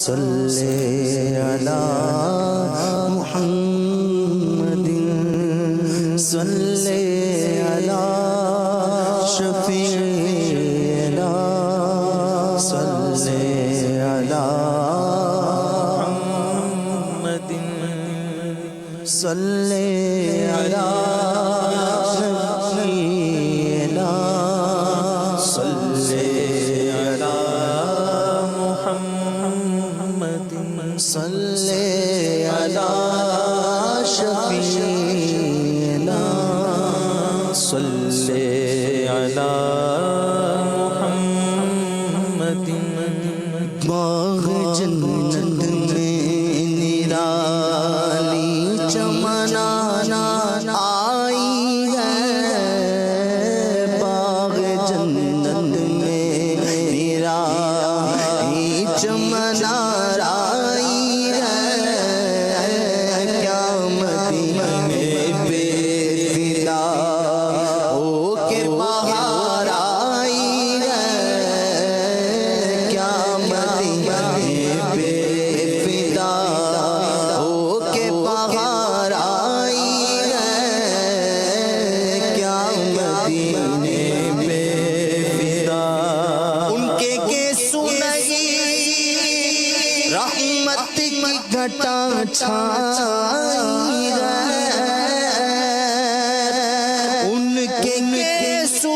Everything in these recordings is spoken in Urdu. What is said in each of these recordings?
صلی علی محمد صلی علی شفیعنا صلی علی محمد صلی علی شفیعنا صلی علی محمد صلی علی شفیعنا صلی علی محمد باغ جنت میں نرالی چمنانا آئی ہے باغ جنت میں نرالی چمنا رحمت کی گھٹا چھائی ہے ان کے سو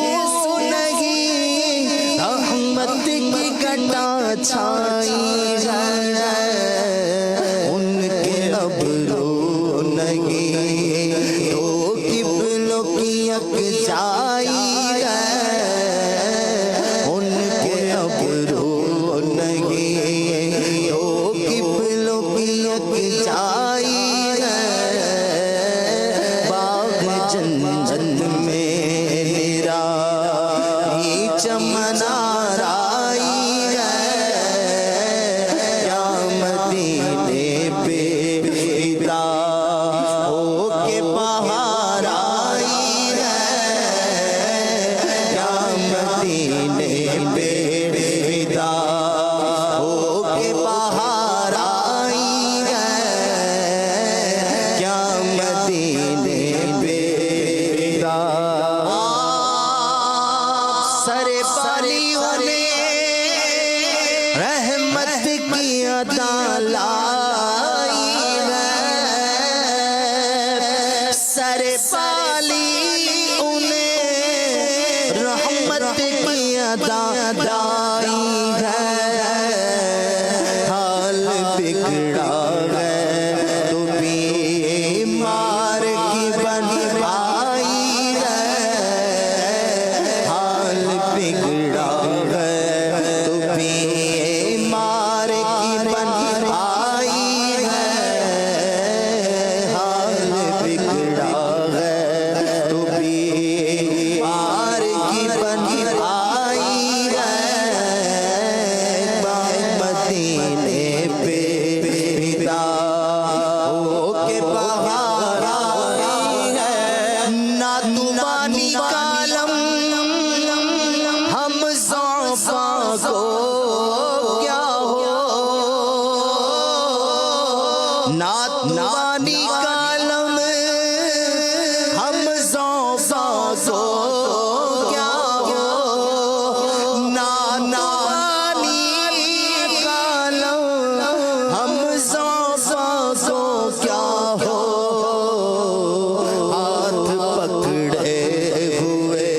نہیں رحمت کی گھٹا چھائی ہے ان کے ابرو نہیں تو قبلوں کی یکجائی ہے ان کے ابرو نہیں جائی ہے باغ جنت میں نرالی چمنا رائی ہے یا مدینے پہ فدا ہو کے بہار آئی ہے یا مدینے پہ فدا ہو کے بہار سر بالیوں نے رحمت کی عطا لائی ہے سر بالیوں نے رحمت کی عطا لائی ہے حال بگڑا ہے تو بیمار کی بن آئی ہے حال بگڑا ہے تو بیمار کی بن آئی ہے حال بگڑا ہے تو بیمار کی بن آئی ہے مدینے پہ فدا ہو کے بہار آئی ہے نہ تمہاری کالم ہم ضعفاء کو کیا ہو نہ تمہاری کالم ہم ضعفاء کو کیا ہو نہ تمہاری کالم ہم ضعفاء کو کیا ہو ہاتھ پکڑے ہوئے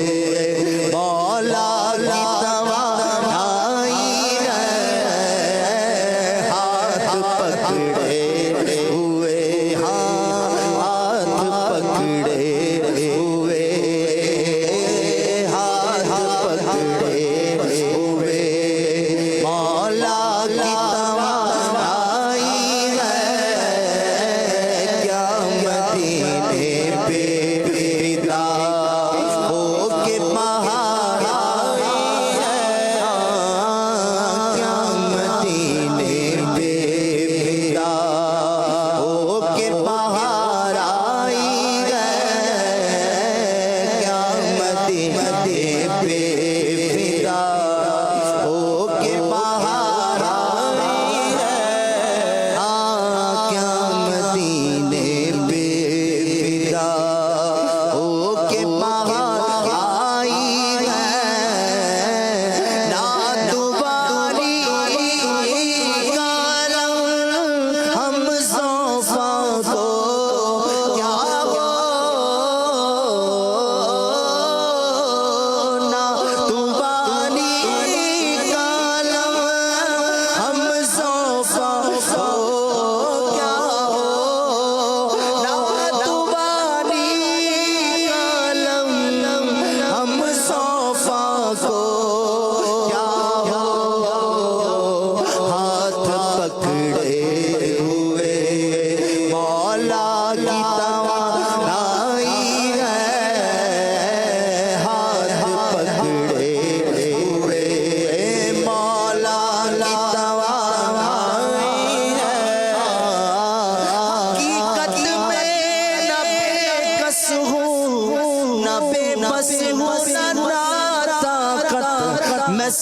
مولا کی توانائی ہے ہاتھ پکڑے ہوئے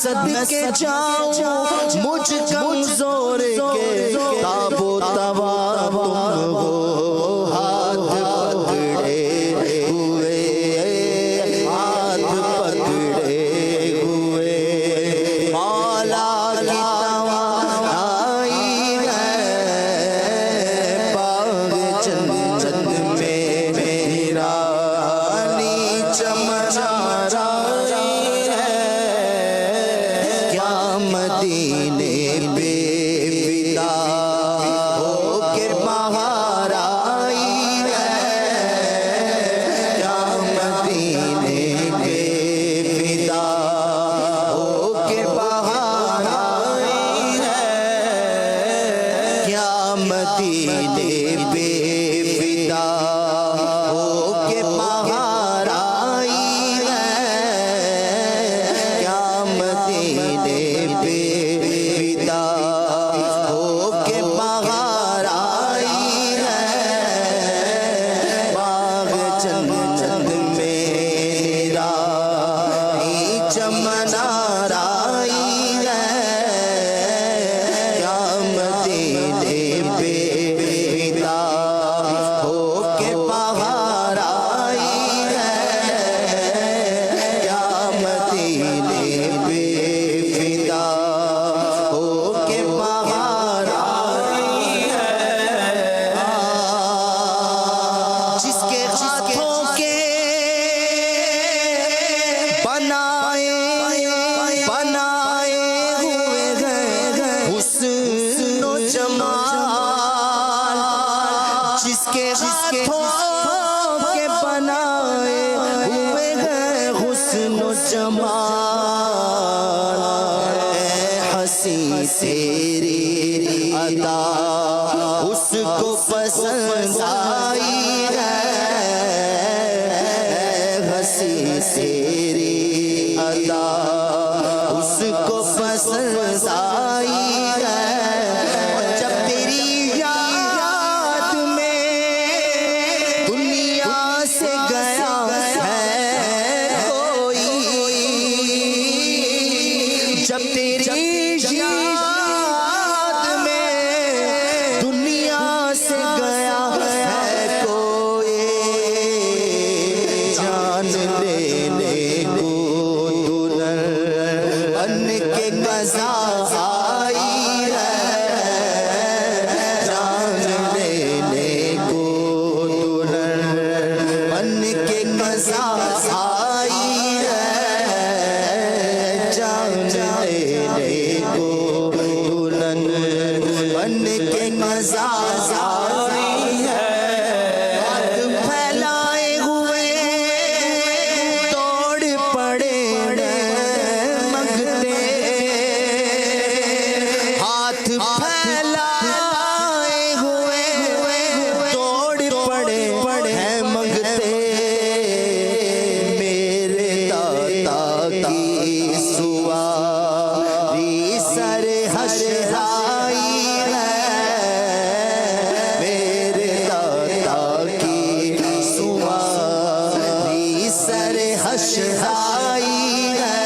صدقے جاؤں مجھ کمزور کے تاب و توا تم ہو ہاتھ پکڑے ہوئے ہاتھ پکڑے ہوئے مولا کی توائی ہے باغ جنت میں میرا مدینے پہ فدا ہو کے باہر آئی ہے کیا مدینے پہ فدا ہو کے باہر آئی ہے کیا مدینے پہ فدا ہو کے باہر آئی ہے کیا مدینے جس کے ہاتھوں کے بنائے ہوئے ہیں حسن و جمال اے حسین تیری ادا اس کو پسند آئی ہے اے حسین تیری ادا اس کو پسند آئی ہے جب تیری جب تیری یاد میں دنیا سے گیا ہے کوئی جان لینے کو دلہن بن کے قضا آئی ہے جان لینے کو دلہن بن کے قضا آئی ہے کو دلہن بن کے قضا آئی ہے ہاتھ پھیلائے ہوئے دوڑ پڑے منگتے ہاتھ پھیلائے ہوئے دوڑ پڑے منگتے میرے داتا کی سواری سر حشر آئی ہے میرے داتا کی سواری سر حشر آئی ہے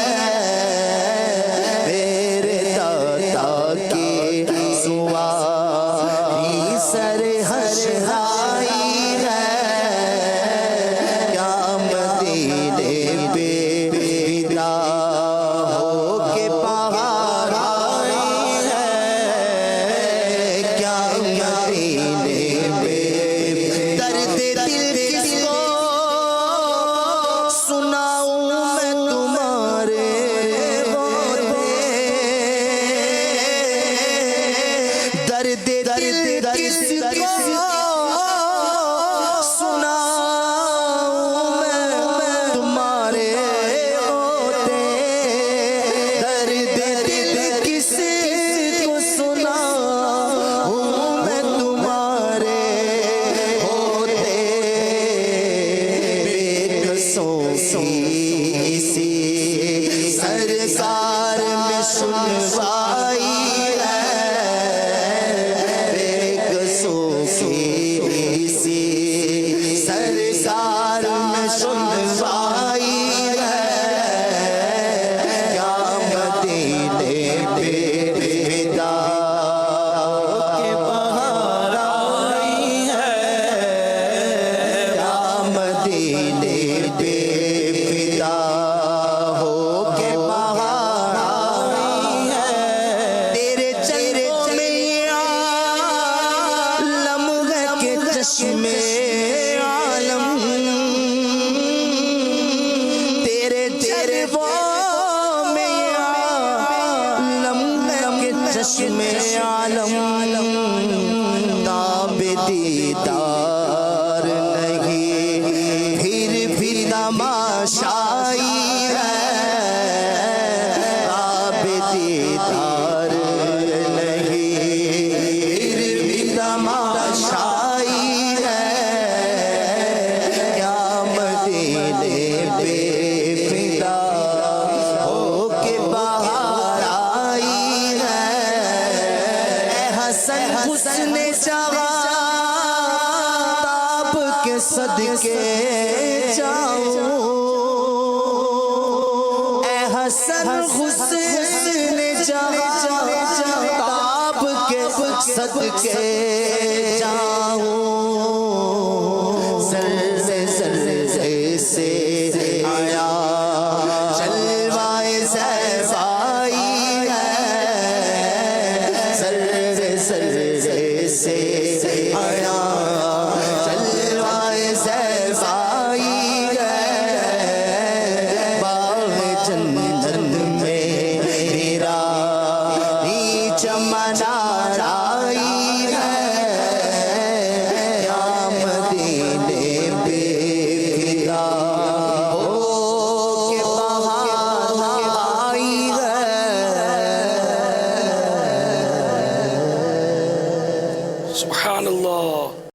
میرے داتا کی سواری سر حشر آئی ہے کیا مدینے پہ فدا ہو کے باہر آئی ہے کیا مدینے پہ درد دل کس کو سناؤں میں تمہارے درد دل کس کو سناؤں میں تمہارے ہوتے درد دل کس کو سناؤں میں تمہارے ہوتے بے قصوں کی اسی سرکار میں سنوائی ہے بے قصوں کی تماشائی ہے کیا مدینے پہ فدا ہو کے بہار آئی ہے اے حسن حسن جواب کے صدقے جاؤں اے حسن حسن جواب کے صدقے جاؤں ذرے ذرے سے آیا جلوائے زیبائی ہے ذرے ذرے سے آیا جلوائے زیبائی ہے باغ جنت میں میرا چمن آئی ہے یا مدینے پہ فدا ہو کے بہار آئی ہے سبحان اللہ.